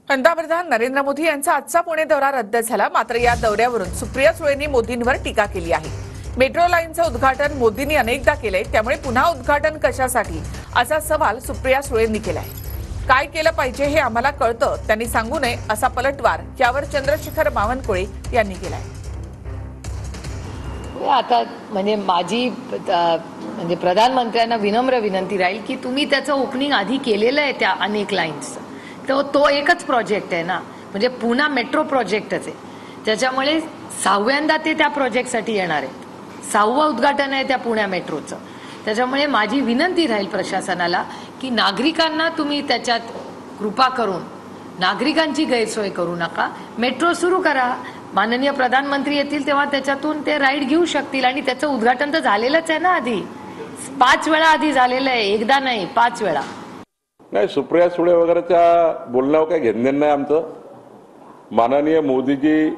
पंतप्रधान नरेंद्र मोदी यांचा आजचा पुणे दौरा रद्द झाला। मात्र या दौऱ्यावरून सुप्रिया सुळेंनी मोदींवर टीका केली आहे। मेट्रो लाईनचं उद्घाटन मोदींनी अनेकदा केलंय, त्यामुळे पुन्हा उद्घाटन कशासाठी असा सवाल सुप्रिया सुळेंनी केलाय। काय केलं पाहिजे हे आम्हाला कळतं, त्यांनी सांगू नये असा पलटवार यावर चंद्रशेखर बावनकुळे यांनी केलाय। आता म्हणजे माझी प्रधानमंत्र्यांना विनम्र विनंती राहील की तुम्ही त्याचं ओपनिंग आधी केलेलं आहे त्या अनेक लाईन्स, तो एकच प्रोजेक्ट आहे ना, म्हणजे पुन्हा मेट्रो प्रोजेक्टच आहे। त्याच्यामुळे 6व्यांदा ते त्या प्रोजेक्टसाठी येणार आहेत। 6वं उद्घाटन आहे त्या पुण्या मेट्रोचं। त्याच्यामुळे माझी विनंती राहील प्रशासनाला की नागरिकांना तुम्ही त्याच्यात कृपा करून नागरिकांची गैरसोय करू नका, मेट्रो सुरू करा। माननीय प्रधानमंत्री येतील तेव्हा त्याच्यातून ते राईड घेऊ शकतील आणि त्याचं उद्घाटन तर झालेलंच आहे ना, आधी 5 वेळा आधी झालेलं आहे, एकदा नाही 5 वेळा। नाही, सुप्रिया सुळे वगैरेच्या बोलण्यावर काही घेणं नाही आमचं। माननीय मोदीजी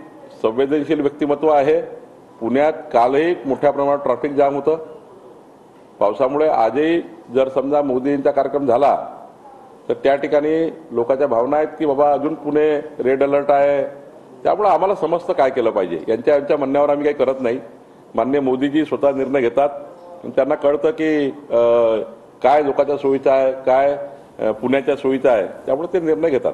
संवेदनशील व्यक्तिमत्व आहे। पुण्यात कालही मोठ्या प्रमाणात ट्रॅफिक जाम होतं पावसामुळे। आजही जर समजा मोदींचा कार्यक्रम झाला तर त्या ठिकाणी लोकांच्या भावना आहेत की बाबा अजून पुणे रेड अलर्ट आहे। त्यामुळे आम्हाला समजतं काय केलं पाहिजे। यांच्या म्हणण्यावर आम्ही काही करत नाही। माननीय मोदीजी स्वतः निर्णय घेतात, त्यांना कळतं की काय लोकांच्या सोयीचं आहे, काय पुण्याच्या सोयीचं आहे, त्यामुळे ते निर्णय घेतात।